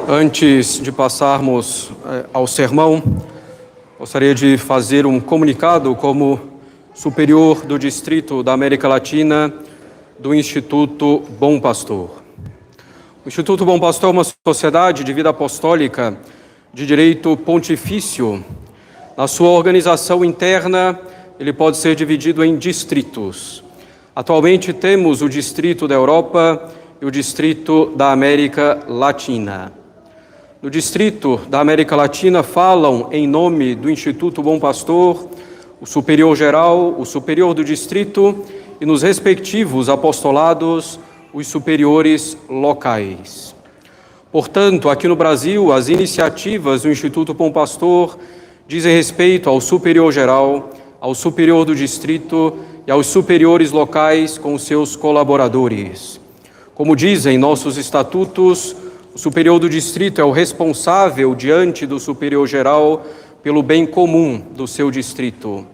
Antes de passarmos ao sermão, gostaria de fazer um comunicado como superior do Distrito da América Latina do Instituto Bom Pastor. O Instituto Bom Pastor é uma sociedade de vida apostólica de direito pontifício. Na sua organização interna, ele pode ser dividido em distritos. Atualmente temos o Distrito da Europa e o Distrito da América Latina. No Distrito da América Latina falam em nome do Instituto Bom Pastor, o superior geral, o superior do distrito e nos respectivos apostolados, os superiores locais. Portanto, aqui no Brasil, as iniciativas do Instituto Bom Pastor dizem respeito ao superior geral, ao superior do distrito e aos superiores locais com seus colaboradores. Como dizem nossos estatutos, o superior do distrito é o responsável diante do superior geral pelo bem comum do seu distrito.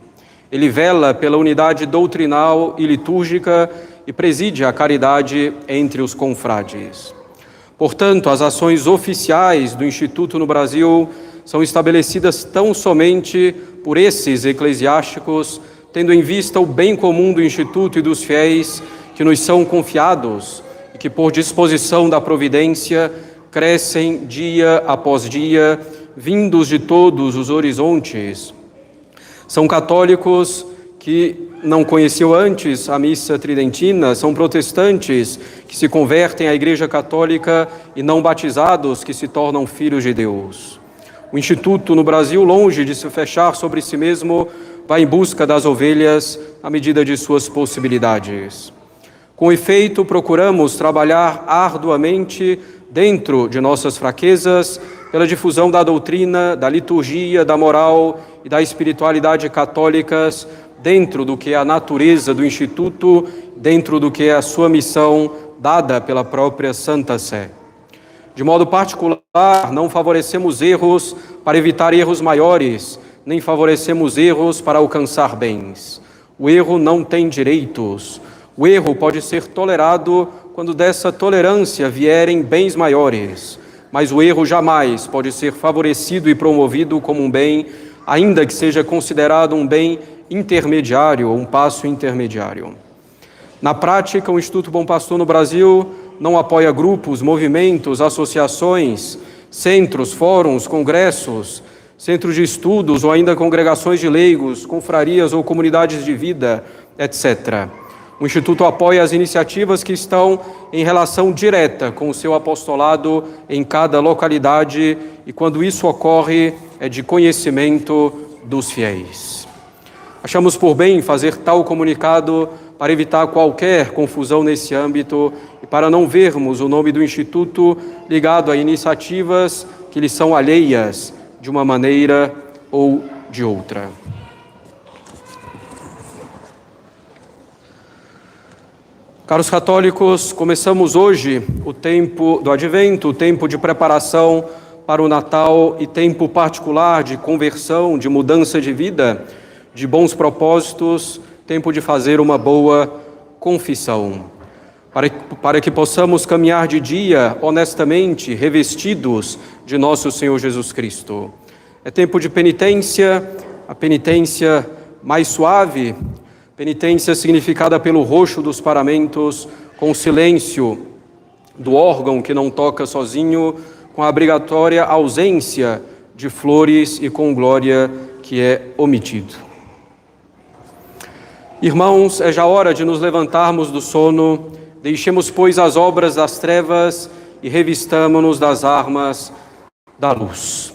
Ele vela pela unidade doutrinal e litúrgica e preside a caridade entre os confrades. Portanto, as ações oficiais do Instituto no Brasil são estabelecidas tão somente por esses eclesiásticos, tendo em vista o bem comum do Instituto e dos fiéis que nos são confiados e que, por disposição da providência, crescem dia após dia, vindos de todos os horizontes. São católicos que não conheciam antes a missa tridentina, são protestantes que se convertem à Igreja Católica e não batizados que se tornam filhos de Deus. O Instituto no Brasil, longe de se fechar sobre si mesmo, vai em busca das ovelhas à medida de suas possibilidades. Com efeito, procuramos trabalhar arduamente dentro de nossas fraquezas, pela difusão da doutrina, da liturgia, da moral e da espiritualidade católicas, dentro do que é a natureza do Instituto, dentro do que é a sua missão dada pela própria Santa Sé. De modo particular, não favorecemos erros para evitar erros maiores, nem favorecemos erros para alcançar bens. O erro não tem direitos. O erro pode ser tolerado quando dessa tolerância vierem bens maiores, mas o erro jamais pode ser favorecido e promovido como um bem, ainda que seja considerado um bem intermediário ou um passo intermediário. Na prática, o Instituto Bom Pastor no Brasil não apoia grupos, movimentos, associações, centros, fóruns, congressos, centros de estudos ou ainda congregações de leigos, confrarias ou comunidades de vida, etc. O Instituto apoia as iniciativas que estão em relação direta com o seu apostolado em cada localidade e, quando isso ocorre, é de conhecimento dos fiéis. Achamos por bem fazer tal comunicado para evitar qualquer confusão nesse âmbito e para não vermos o nome do Instituto ligado a iniciativas que lhe são alheias de uma maneira ou de outra. Caros católicos, começamos hoje o tempo do Advento, o tempo de preparação para o Natal e tempo particular de conversão, de mudança de vida, de bons propósitos, tempo de fazer uma boa confissão. Para que possamos caminhar de dia honestamente, revestidos de nosso Senhor Jesus Cristo. É tempo de penitência, a penitência mais suave, penitência significada pelo roxo dos paramentos, com o silêncio do órgão que não toca sozinho, com a obrigatória ausência de flores e com glória que é omitido. Irmãos, é já hora de nos levantarmos do sono, deixemos, pois, as obras das trevas e revistamo-nos das armas da luz.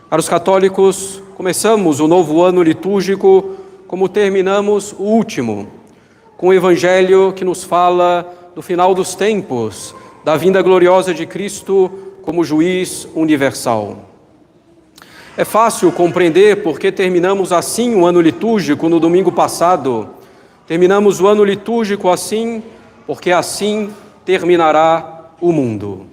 Caros católicos, começamos o novo ano litúrgico como terminamos o último, com o Evangelho que nos fala do final dos tempos, da vinda gloriosa de Cristo como juiz universal. É fácil compreender por que terminamos assim o ano litúrgico no domingo passado. Terminamos o ano litúrgico assim, porque assim terminará o mundo.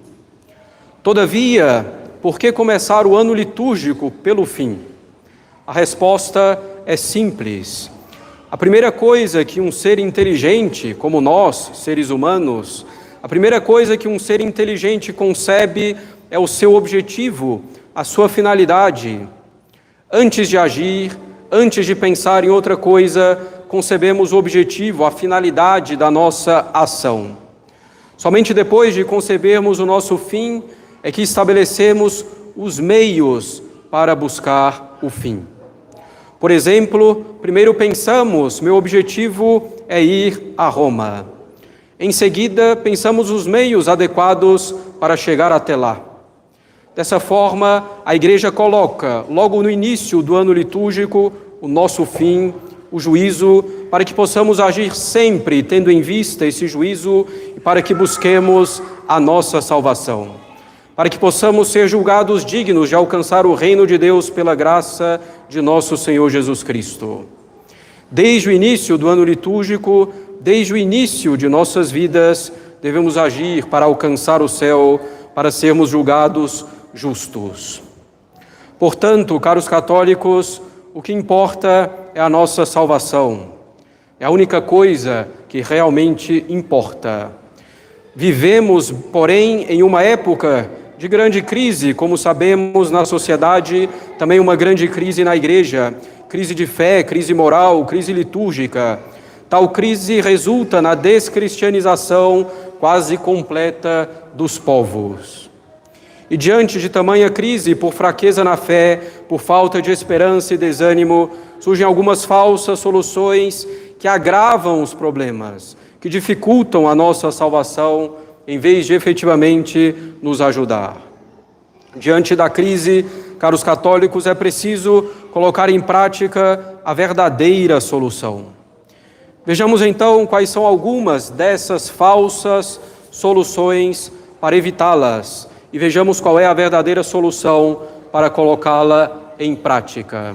Todavia, por que começar o ano litúrgico pelo fim? A resposta é simples. A primeira coisa que um ser inteligente, como nós, seres humanos, A primeira coisa que um ser inteligente concebe é o seu objetivo, a sua finalidade. Antes de agir, antes de pensar em outra coisa, concebemos o objetivo, a finalidade da nossa ação. Somente depois de concebermos o nosso fim é que estabelecemos os meios para buscar o fim. Por exemplo, primeiro pensamos, meu objetivo é ir a Roma. Em seguida, pensamos os meios adequados para chegar até lá. Dessa forma, a Igreja coloca, logo no início do ano litúrgico, o nosso fim, o juízo, para que possamos agir sempre tendo em vista esse juízo e para que busquemos a nossa salvação. Para que possamos ser julgados dignos de alcançar o reino de Deus pela graça de nosso Senhor Jesus Cristo. Desde o início do ano litúrgico, desde o início de nossas vidas, devemos agir para alcançar o céu, para sermos julgados justos. Portanto, caros católicos, o que importa é a nossa salvação. É a única coisa que realmente importa. Vivemos, porém, em uma época de grande crise, como sabemos, na sociedade, também uma grande crise na Igreja, crise de fé, crise moral, crise litúrgica. Tal crise resulta na descristianização quase completa dos povos. E diante de tamanha crise, por fraqueza na fé, por falta de esperança e desânimo, surgem algumas falsas soluções que agravam os problemas, que dificultam a nossa salvação, em vez de efetivamente nos ajudar. Diante da crise, caros católicos, é preciso colocar em prática a verdadeira solução. Vejamos então quais são algumas dessas falsas soluções para evitá-las e vejamos qual é a verdadeira solução para colocá-la em prática.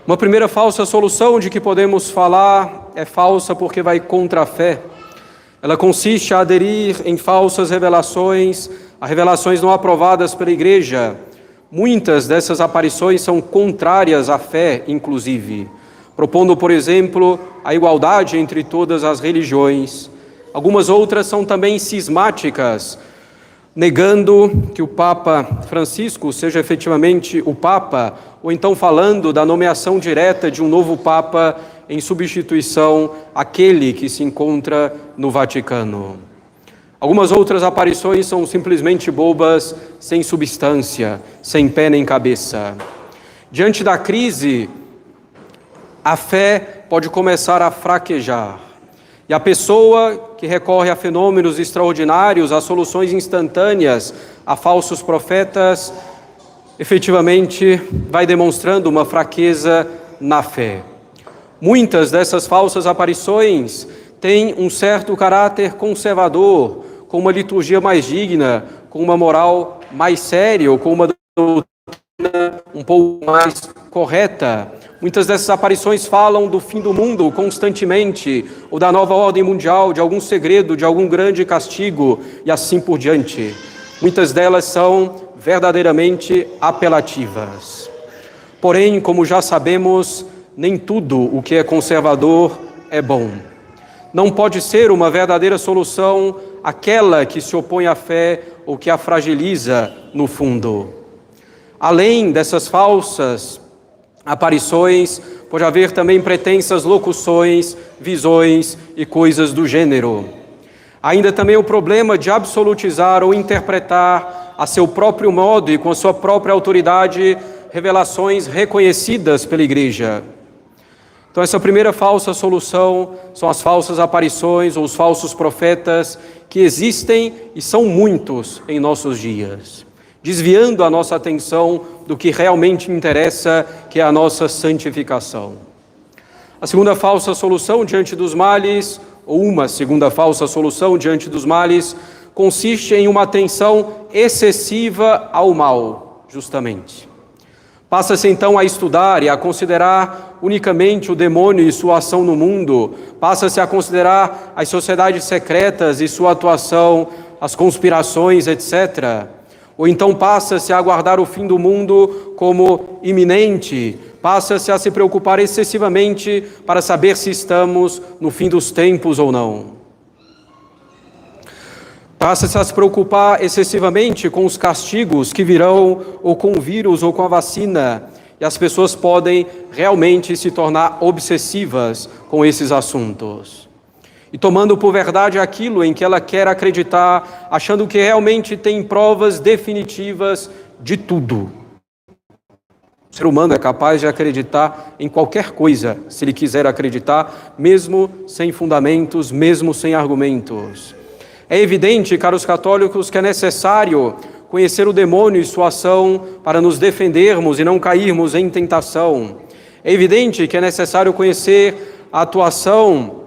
Uma primeira falsa solução de que podemos falar é falsa porque vai contra a fé. Ela consiste a aderir em falsas revelações, a revelações não aprovadas pela Igreja. Muitas dessas aparições são contrárias à fé, inclusive, propondo, por exemplo, a igualdade entre todas as religiões. Algumas outras são também cismáticas, negando que o Papa Francisco seja efetivamente o Papa, ou então falando da nomeação direta de um novo Papa em substituição àquele que se encontra no Vaticano. Algumas outras aparições são simplesmente bobas, sem substância, sem pé nem cabeça. Diante da crise, a fé pode começar a fraquejar. E a pessoa que recorre a fenômenos extraordinários, a soluções instantâneas, a falsos profetas, efetivamente vai demonstrando uma fraqueza na fé. Muitas dessas falsas aparições têm um certo caráter conservador, com uma liturgia mais digna, com uma moral mais séria, ou com uma doutrina um pouco mais correta. Muitas dessas aparições falam do fim do mundo constantemente, ou da nova ordem mundial, de algum segredo, de algum grande castigo, e assim por diante. Muitas delas são verdadeiramente apelativas. Porém, como já sabemos, nem tudo o que é conservador é bom. Não pode ser uma verdadeira solução aquela que se opõe à fé ou que a fragiliza no fundo. Além dessas falsas aparições, pode haver também pretensas locuções, visões e coisas do gênero. Ainda também o problema de absolutizar ou interpretar a seu próprio modo e com a sua própria autoridade revelações reconhecidas pela Igreja. Então essa primeira falsa solução são as falsas aparições ou os falsos profetas que existem e são muitos em nossos dias, desviando a nossa atenção do que realmente interessa, que é a nossa santificação. A segunda falsa solução diante dos males, ou uma segunda falsa solução diante dos males, consiste em uma atenção excessiva ao mal, justamente. Passa-se então a estudar e a considerar unicamente o demônio e sua ação no mundo, passa-se a considerar as sociedades secretas e sua atuação, as conspirações, etc. Ou então passa-se a aguardar o fim do mundo como iminente, passa-se a se preocupar excessivamente para saber se estamos no fim dos tempos ou não. Passa-se a se preocupar excessivamente com os castigos que virão, ou com o vírus, ou com a vacina, e as pessoas podem realmente se tornar obsessivas com esses assuntos. E tomando por verdade aquilo em que ela quer acreditar, achando que realmente tem provas definitivas de tudo. O ser humano é capaz de acreditar em qualquer coisa, se ele quiser acreditar, mesmo sem fundamentos, mesmo sem argumentos. É evidente, caros católicos, que é necessário conhecer o demônio e sua ação para nos defendermos e não cairmos em tentação. É evidente que é necessário conhecer a atuação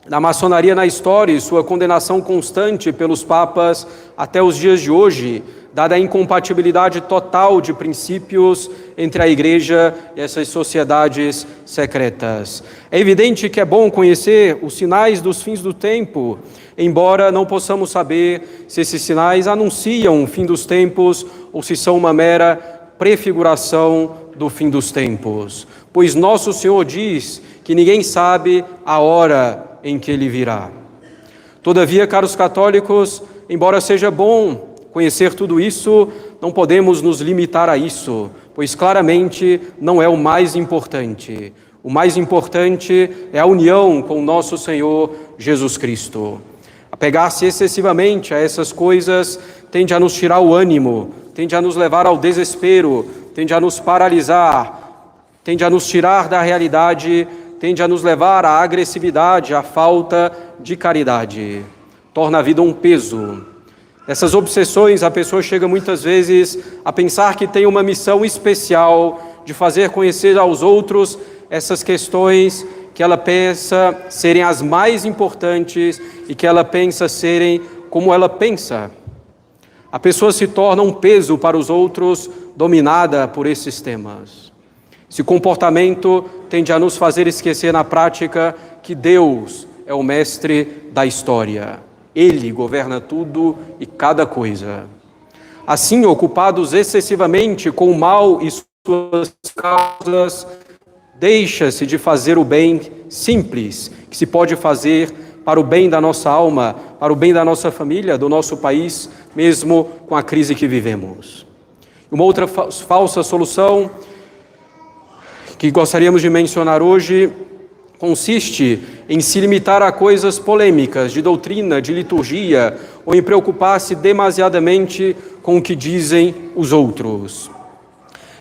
da maçonaria na história e sua condenação constante pelos papas até os dias de hoje, dada a incompatibilidade total de princípios entre a Igreja e essas sociedades secretas. É evidente que é bom conhecer os sinais dos fins do tempo, embora não possamos saber se esses sinais anunciam o fim dos tempos ou se são uma mera prefiguração do fim dos tempos. Pois nosso Senhor diz que ninguém sabe a hora em que Ele virá. Todavia, caros católicos, embora seja bom conhecer tudo isso, não podemos nos limitar a isso, pois claramente não é o mais importante. O mais importante é a união com o nosso Senhor Jesus Cristo. Apegar-se excessivamente a essas coisas tende a nos tirar o ânimo, tende a nos levar ao desespero, tende a nos paralisar, tende a nos tirar da realidade, tende a nos levar à agressividade, à falta de caridade. Torna a vida um peso. Essas obsessões, a pessoa chega muitas vezes a pensar que tem uma missão especial de fazer conhecer aos outros essas questões que ela pensa serem as mais importantes e que ela pensa serem como ela pensa. A pessoa se torna um peso para os outros, dominada por esses temas. Esse comportamento tende a nos fazer esquecer na prática que Deus é o mestre da história. Ele governa tudo e cada coisa. Assim, ocupados excessivamente com o mal e suas causas, deixa-se de fazer o bem simples que se pode fazer para o bem da nossa alma, para o bem da nossa família, do nosso país, mesmo com a crise que vivemos. Uma outra falsa solução que gostaríamos de mencionar hoje consiste em se limitar a coisas polêmicas de doutrina, de liturgia, ou em preocupar-se demasiadamente com o que dizem os outros.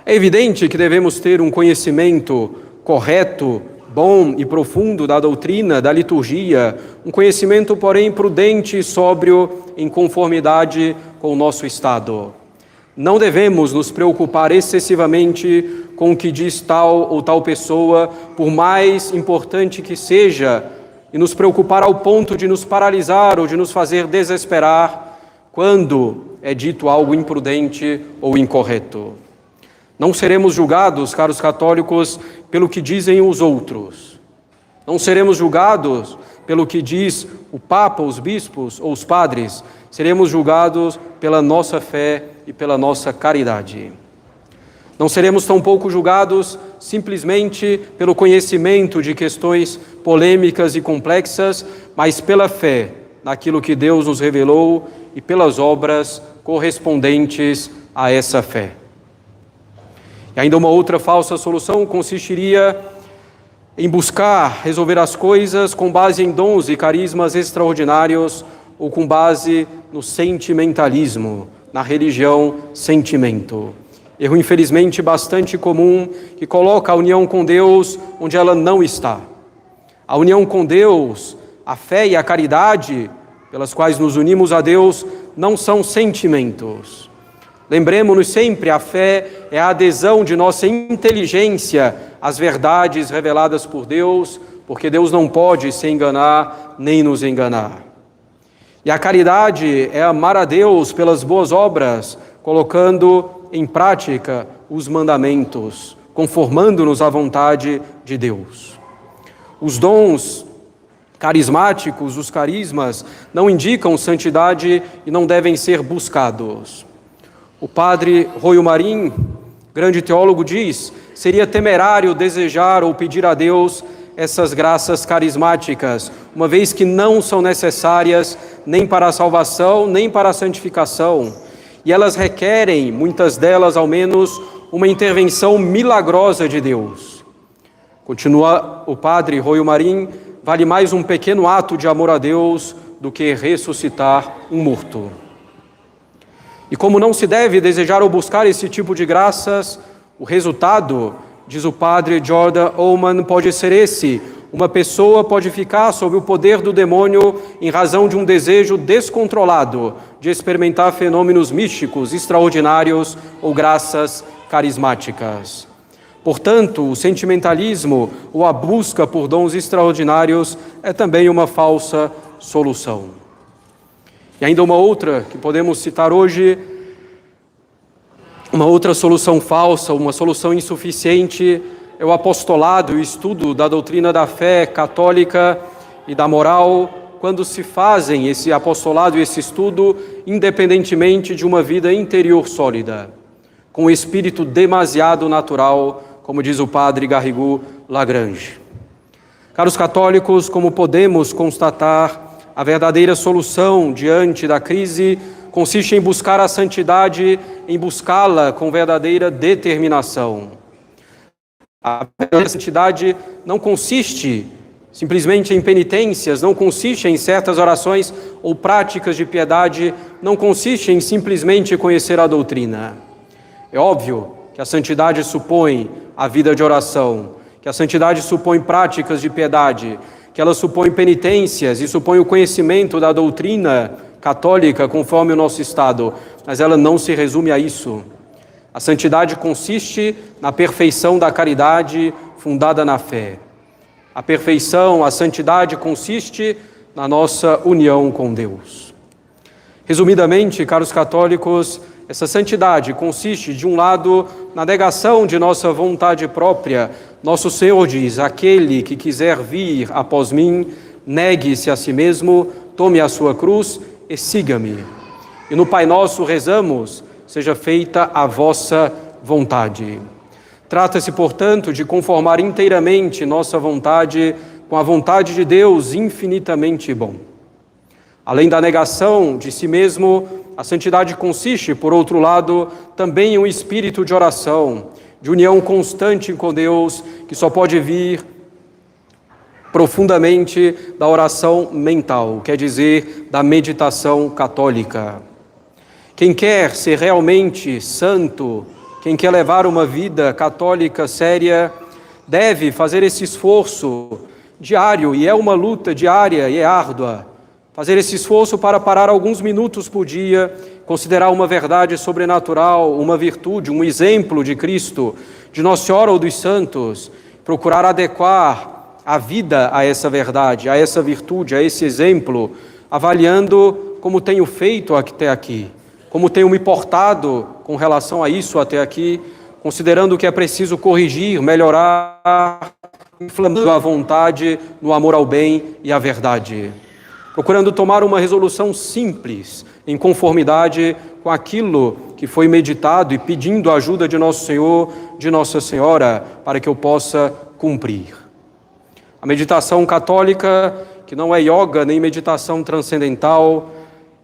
É evidente que devemos ter um conhecimento correto, bom e profundo da doutrina, da liturgia, um conhecimento, porém, prudente e sóbrio em conformidade com o nosso estado. Não devemos nos preocupar excessivamente com o que diz tal ou tal pessoa, por mais importante que seja, e nos preocupar ao ponto de nos paralisar ou de nos fazer desesperar quando é dito algo imprudente ou incorreto. Não seremos julgados, caros católicos, pelo que dizem os outros. Não seremos julgados pelo que diz o Papa, os bispos ou os padres. Seremos julgados pela nossa fé e pela nossa caridade. Não seremos tampouco julgados simplesmente pelo conhecimento de questões polêmicas e complexas, mas pela fé naquilo que Deus nos revelou e pelas obras correspondentes a essa fé. E ainda uma outra falsa solução consistiria em buscar resolver as coisas com base em dons e carismas extraordinários ou com base no sentimentalismo, na religião sentimento. Erro, infelizmente, bastante comum, que coloca a união com Deus onde ela não está. A união com Deus, a fé e a caridade, pelas quais nos unimos a Deus, não são sentimentos. Lembremos-nos sempre, a fé é a adesão de nossa inteligência às verdades reveladas por Deus, porque Deus não pode se enganar nem nos enganar. E a caridade é amar a Deus pelas boas obras, colocando em prática os mandamentos, conformando-nos à vontade de Deus. Os dons carismáticos, os carismas, não indicam santidade e não devem ser buscados. O padre Roio Marim, grande teólogo, diz: seria temerário desejar ou pedir a Deus essas graças carismáticas, uma vez que não são necessárias nem para a salvação, nem para a santificação. E elas requerem, muitas delas ao menos, uma intervenção milagrosa de Deus. Continua o padre Roio Marim, vale mais um pequeno ato de amor a Deus do que ressuscitar um morto. E como não se deve desejar ou buscar esse tipo de graças, o resultado, diz o padre Jordan Ullman, pode ser esse: uma pessoa pode ficar sob o poder do demônio em razão de um desejo descontrolado de experimentar fenômenos místicos, extraordinários ou graças carismáticas. Portanto, o sentimentalismo ou a busca por dons extraordinários é também uma falsa solução. E ainda uma outra que podemos citar hoje, uma outra solução falsa, uma solução insuficiente, é o apostolado e o estudo da doutrina da fé católica e da moral, quando se fazem esse apostolado e esse estudo independentemente de uma vida interior sólida, com um espírito demasiado natural, como diz o padre Garrigou Lagrange. Caros católicos, como podemos constatar, a verdadeira solução diante da crise consiste em buscar a santidade, em buscá-la com verdadeira determinação. A verdadeira santidade não consiste simplesmente em penitências, não consiste em certas orações ou práticas de piedade, não consiste em simplesmente conhecer a doutrina. É óbvio que a santidade supõe a vida de oração, que a santidade supõe práticas de piedade, que ela supõe penitências e supõe o conhecimento da doutrina católica conforme o nosso estado, mas ela não se resume a isso. A santidade consiste na perfeição da caridade fundada na fé. A perfeição, a santidade consiste na nossa união com Deus. Resumidamente, caros católicos, essa santidade consiste, de um lado, na negação de nossa vontade própria. Nosso Senhor diz: aquele que quiser vir após mim, negue-se a si mesmo, tome a sua cruz e siga-me. E no Pai Nosso rezamos: seja feita a vossa vontade. Trata-se, portanto, de conformar inteiramente nossa vontade com a vontade de Deus infinitamente bom. Além da negação de si mesmo, a santidade consiste, por outro lado, também em um espírito de oração, de união constante com Deus, que só pode vir profundamente da oração mental, quer dizer, da meditação católica. Quem quer ser realmente santo, quem quer levar uma vida católica séria, deve fazer esse esforço diário, e é uma luta diária e é árdua, fazer esse esforço para parar alguns minutos por dia, considerar uma verdade sobrenatural, uma virtude, um exemplo de Cristo, de Nossa Senhora ou dos santos, procurar adequar a vida a essa verdade, a essa virtude, a esse exemplo, avaliando como tenho feito até aqui, como tenho me portado com relação a isso até aqui, considerando que é preciso corrigir, melhorar, inflamando a vontade no amor ao bem e à verdade. Procurando tomar uma resolução simples, em conformidade com aquilo que foi meditado e pedindo a ajuda de Nosso Senhor, de Nossa Senhora, para que eu possa cumprir. A meditação católica, que não é yoga nem meditação transcendental,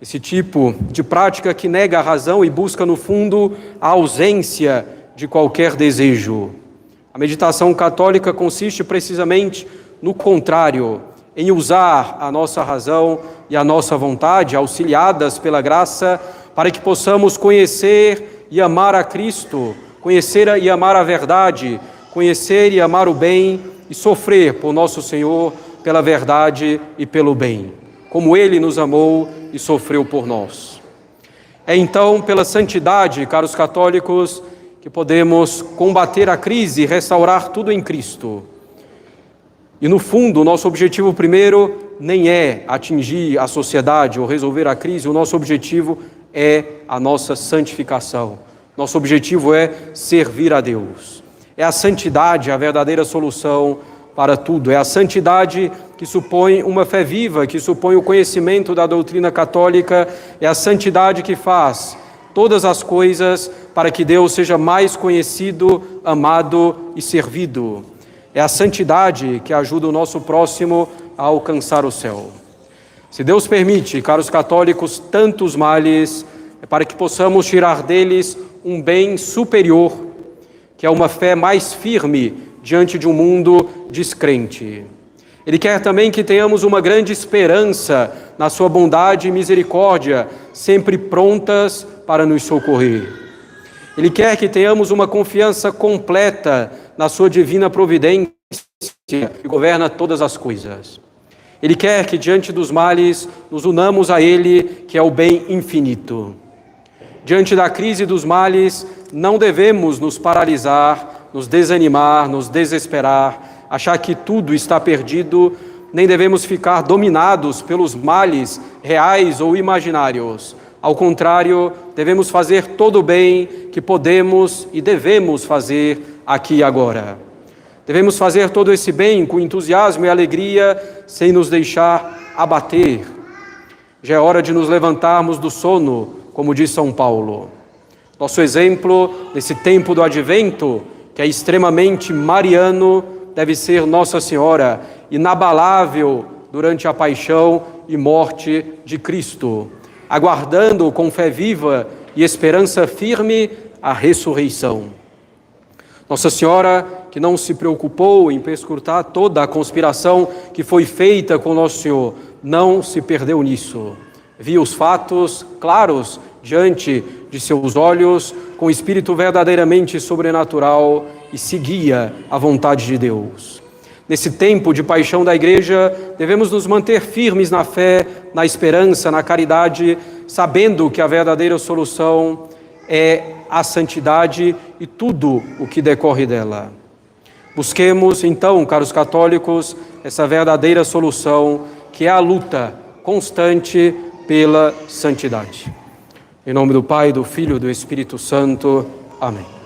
esse tipo de prática que nega a razão e busca, no fundo, a ausência de qualquer desejo. A meditação católica consiste precisamente no contrário, em usar a nossa razão e a nossa vontade, auxiliadas pela graça, para que possamos conhecer e amar a Cristo, conhecer e amar a verdade, conhecer e amar o bem e sofrer por nosso Senhor pela verdade e pelo bem, como Ele nos amou e sofreu por nós. É então pela santidade, caros católicos, que podemos combater a crise e restaurar tudo em Cristo. E no fundo, o nosso objetivo primeiro nem é atingir a sociedade ou resolver a crise, o nosso objetivo é a nossa santificação. Nosso objetivo é servir a Deus. É a santidade a verdadeira solução para tudo. É a santidade que supõe uma fé viva, que supõe o conhecimento da doutrina católica. É a santidade que faz todas as coisas para que Deus seja mais conhecido, amado e servido. É a santidade que ajuda o nosso próximo a alcançar o céu. Se Deus permite, caros católicos, tantos males, é para que possamos tirar deles um bem superior, que é uma fé mais firme diante de um mundo descrente. Ele quer também que tenhamos uma grande esperança na sua bondade e misericórdia, sempre prontas para nos socorrer. Ele quer que tenhamos uma confiança completa na sua divina providência, que governa todas as coisas. Ele quer que diante dos males nos unamos a Ele, que é o bem infinito. Diante da crise dos males, não devemos nos paralisar, nos desanimar, nos desesperar, achar que tudo está perdido, nem devemos ficar dominados pelos males reais ou imaginários. Ao contrário, devemos fazer todo o bem que podemos e devemos fazer aqui e agora. Devemos fazer todo esse bem com entusiasmo e alegria, sem nos deixar abater. Já é hora de nos levantarmos do sono, como diz São Paulo. Nosso exemplo nesse tempo do Advento, que é extremamente mariano, deve ser Nossa Senhora, inabalável durante a paixão e morte de Cristo, aguardando com fé viva e esperança firme a ressurreição. Nossa Senhora, que não se preocupou em perscrutar toda a conspiração que foi feita com Nosso Senhor, não se perdeu nisso. Viu os fatos claros diante de seus olhos, com espírito verdadeiramente sobrenatural, e seguia a vontade de Deus. Nesse tempo de paixão da Igreja, devemos nos manter firmes na fé, na esperança, na caridade, sabendo que a verdadeira solução é a santidade e tudo o que decorre dela. Busquemos, então, caros católicos, essa verdadeira solução, que é a luta constante pela santidade. Em nome do Pai, do Filho e do Espírito Santo. Amém.